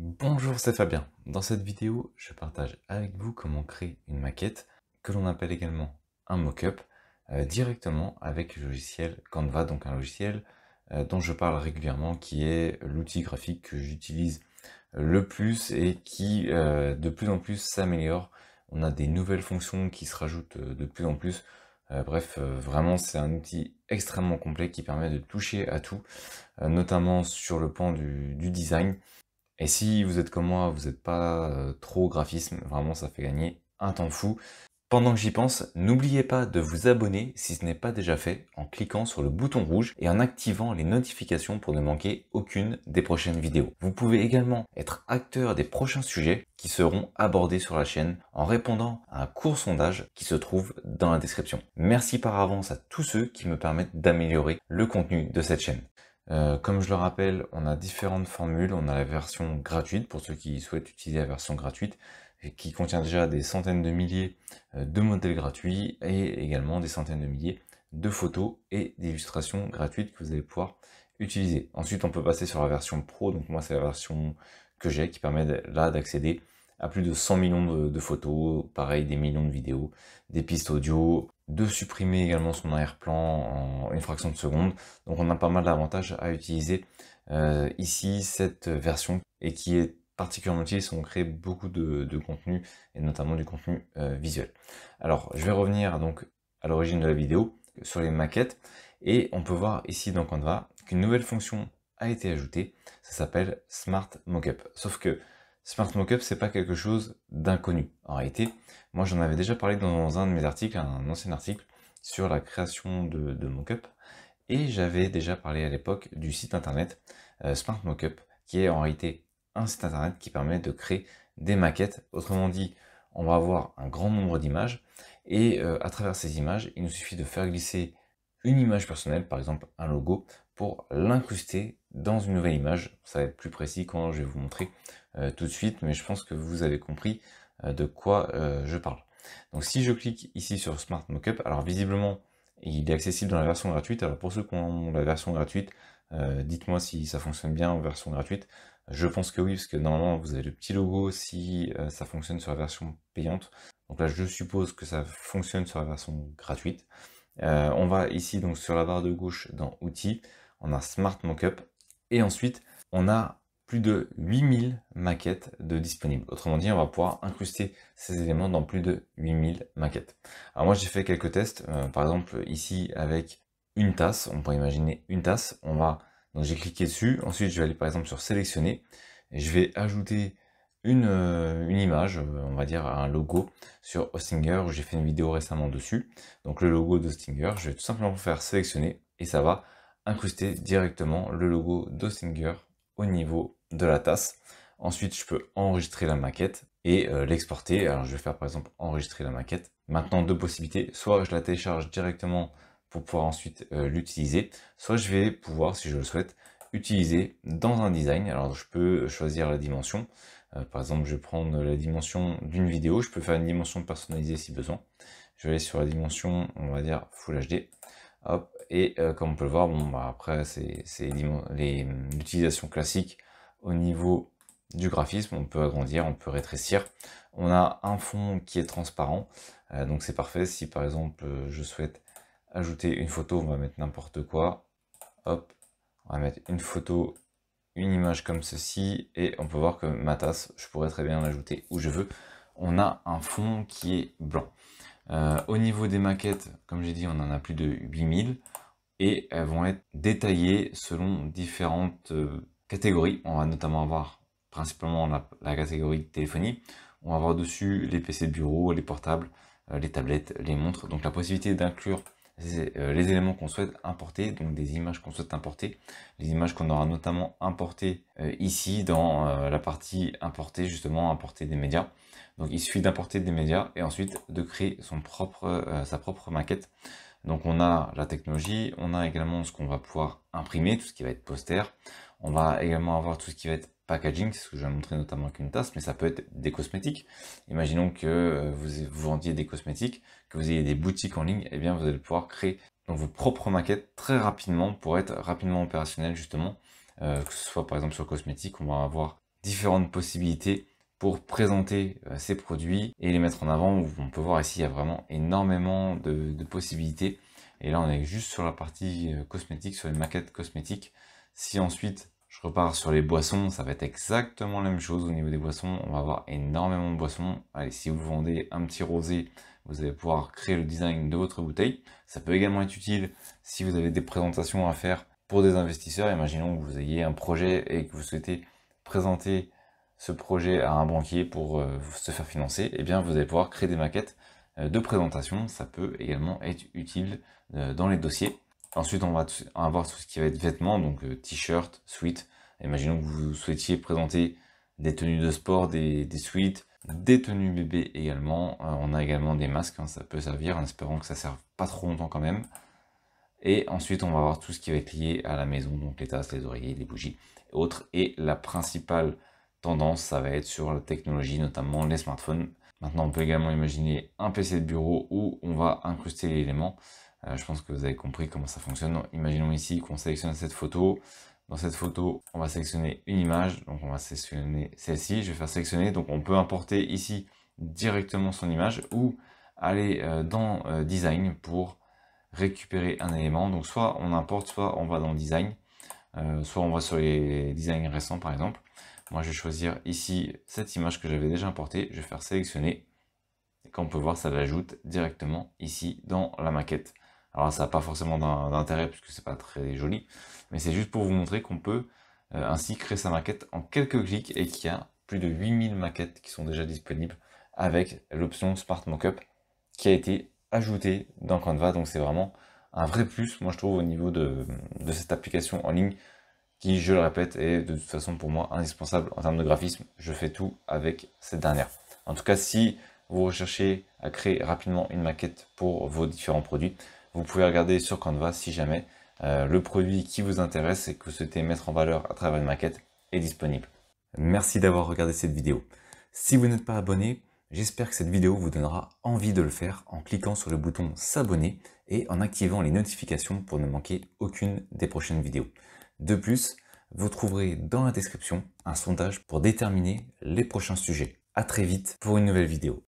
Bonjour, c'est Fabien. Dans cette vidéo, je partage avec vous comment créer une maquette que l'on appelle également un mock-up directement avec le logiciel Canva, donc un logiciel dont je parle régulièrement qui est l'outil graphique que j'utilise le plus et qui de plus en plus s'améliore. On a des nouvelles fonctions qui se rajoutent de plus en plus. Vraiment c'est un outil extrêmement complet qui permet de toucher à tout, notamment sur le plan du design. Et si vous êtes comme moi, vous n'êtes pas trop graphisme, vraiment ça fait gagner un temps fou. Pendant que j'y pense, n'oubliez pas de vous abonner si ce n'est pas déjà fait en cliquant sur le bouton rouge et en activant les notifications pour ne manquer aucune des prochaines vidéos. Vous pouvez également être acteur des prochains sujets qui seront abordés sur la chaîne en répondant à un court sondage qui se trouve dans la description. Merci par avance à tous ceux qui me permettent d'améliorer le contenu de cette chaîne. Comme je le rappelle, on a différentes formules. On a la version gratuite pour ceux qui souhaitent utiliser la version gratuite, et qui contient déjà des centaines de milliers de modèles gratuits et également des centaines de milliers de photos et d'illustrations gratuites que vous allez pouvoir utiliser. Ensuite, on peut passer sur la version pro. Donc moi, c'est la version que j'ai qui permet là d'accéder à plus de 100 millions de photos, pareil des millions de vidéos, des pistes audio, de supprimer également son arrière-plan en une fraction de seconde. Donc on a pas mal d'avantages à utiliser ici cette version et qui est particulièrement utile si on crée beaucoup de contenu et notamment du contenu visuel. Alors je vais revenir donc à l'origine de la vidéo sur les maquettes et on peut voir ici dans Canva qu'une nouvelle fonction a été ajoutée, ça s'appelle Smart Mockup. Sauf que Smart Mockup, c'est pas quelque chose d'inconnu. En réalité, moi j'en avais déjà parlé dans un de mes articles, un ancien article sur la création de mockup, et j'avais déjà parlé à l'époque du site internet Smart Mockup, qui est en réalité un site internet qui permet de créer des maquettes. Autrement dit, on va avoir un grand nombre d'images, et à travers ces images, il nous suffit de faire glisser une image personnelle, par exemple un logo, pour l'incruster dans une nouvelle image. Ça va être plus précis quand je vais vous montrer tout de suite, mais je pense que vous avez compris de quoi je parle. Donc si je clique ici sur Smart Mockup, alors visiblement il est accessible dans la version gratuite. Alors pour ceux qui ont la version gratuite, dites-moi si ça fonctionne bien en version gratuite. Je pense que oui, parce que normalement vous avez le petit logo si ça fonctionne sur la version payante. Donc là je suppose que ça fonctionne sur la version gratuite. On va ici donc sur la barre de gauche dans Outils, on a Smart Mockup, et ensuite on a plus de 8000 maquettes de disponibles. Autrement dit, on va pouvoir incruster ces éléments dans plus de 8000 maquettes. Alors moi j'ai fait quelques tests, par exemple ici avec une tasse, on pourrait imaginer une tasse, donc j'ai cliqué dessus, ensuite je vais aller par exemple sur sélectionner, et je vais ajouter une image, on va dire un logo sur Hostinger, où j'ai fait une vidéo récemment dessus. Donc le logo d'Hostinger, je vais tout simplement faire sélectionner et ça va incruster directement le logo d'Hostinger au niveau de la tasse. Ensuite, je peux enregistrer la maquette et l'exporter. Alors je vais faire par exemple enregistrer la maquette. Maintenant, deux possibilités. Soit je la télécharge directement pour pouvoir ensuite l'utiliser, soit je vais pouvoir, si je le souhaite, utiliser dans un design. Alors je peux choisir la dimension. Par exemple, je vais prendre la dimension d'une vidéo. Je peux faire une dimension personnalisée si besoin. Je vais aller sur la dimension, on va dire Full HD. Hop, et comme on peut le voir, bon, bah, après, c'est l'utilisation classique au niveau du graphisme. On peut agrandir, on peut rétrécir. On a un fond qui est transparent, donc c'est parfait. Si par exemple, je souhaite ajouter une photo, on va mettre n'importe quoi. Hop, on va mettre une photo, une image comme ceci, et on peut voir que ma tasse, je pourrais très bien l'ajouter où je veux. On a un fond qui est blanc. Au niveau des maquettes, comme j'ai dit, on en a plus de 8000 et elles vont être détaillées selon différentes catégories. On va notamment avoir principalement la catégorie téléphonie. On va avoir dessus les PC de bureau, les portables, les tablettes, les montres. Donc la possibilité d'inclure les éléments qu'on souhaite importer, donc des images qu'on souhaite importer, les images qu'on aura notamment importées ici dans la partie importer, justement importer des médias. Donc il suffit d'importer des médias et ensuite de créer sa propre maquette. Donc on a la technologie, on a également ce qu'on va pouvoir imprimer, tout ce qui va être poster. On va également avoir tout ce qui va être packaging, c'est ce que je vais montrer notamment avec une tasse, mais ça peut être des cosmétiques. Imaginons que vous vendiez des cosmétiques, que vous ayez des boutiques en ligne, et bien vous allez pouvoir créer donc vos propres maquettes très rapidement pour être rapidement opérationnel justement. Que ce soit par exemple sur cosmétiques, on va avoir différentes possibilités pour présenter ces produits et les mettre en avant. On peut voir ici, il y a vraiment énormément de possibilités. Et là, on est juste sur la partie cosmétique, sur les maquettes cosmétiques. Si ensuite, je repars sur les boissons, ça va être exactement la même chose au niveau des boissons. On va avoir énormément de boissons. Allez, si vous vendez un petit rosé, vous allez pouvoir créer le design de votre bouteille. Ça peut également être utile si vous avez des présentations à faire pour des investisseurs. Imaginons que vous ayez un projet et que vous souhaitez présenter ce projet à un banquier pour se faire financer. Eh bien, vous allez pouvoir créer des maquettes de présentation. Ça peut également être utile dans les dossiers. Ensuite, on va avoir tout ce qui va être vêtements, donc t-shirt, sweat. Imaginons que vous souhaitiez présenter des tenues de sport, des sweats, des tenues bébés également. On a également des masques, hein, ça peut servir, en espérant que ça ne serve pas trop longtemps quand même. Et ensuite, on va avoir tout ce qui va être lié à la maison, donc les tasses, les oreillers, les bougies et autres. Et la principale tendance, ça va être sur la technologie, notamment les smartphones. Maintenant, on peut également imaginer un PC de bureau où on va incruster l'élément. Je pense que vous avez compris comment ça fonctionne. Imaginons ici qu'on sélectionne cette photo. Dans cette photo, on va sélectionner une image. Donc on va sélectionner celle-ci. Je vais faire sélectionner. Donc on peut importer ici directement son image ou aller dans Design pour récupérer un élément. Donc soit on importe, soit on va dans Design. Soit on va sur les designs récents par exemple. Moi je vais choisir ici cette image que j'avais déjà importée. Je vais faire sélectionner. Et comme on peut voir, ça l'ajoute directement ici dans la maquette. Alors ça n'a pas forcément d'intérêt puisque c'est pas très joli, mais c'est juste pour vous montrer qu'on peut ainsi créer sa maquette en quelques clics et qu'il y a plus de 8000 maquettes qui sont déjà disponibles avec l'option Smart Mockup qui a été ajoutée dans Canva. Donc c'est vraiment un vrai plus, moi je trouve, au niveau de cette application en ligne qui, je le répète, est de toute façon pour moi indispensable en termes de graphisme. Je fais tout avec cette dernière. En tout cas, si vous recherchez à créer rapidement une maquette pour vos différents produits, vous pouvez regarder sur Canva si jamais le produit qui vous intéresse et que vous souhaitez mettre en valeur à travers une maquette est disponible. Merci d'avoir regardé cette vidéo. Si vous n'êtes pas abonné, j'espère que cette vidéo vous donnera envie de le faire en cliquant sur le bouton s'abonner et en activant les notifications pour ne manquer aucune des prochaines vidéos. De plus, vous trouverez dans la description un sondage pour déterminer les prochains sujets. À très vite pour une nouvelle vidéo.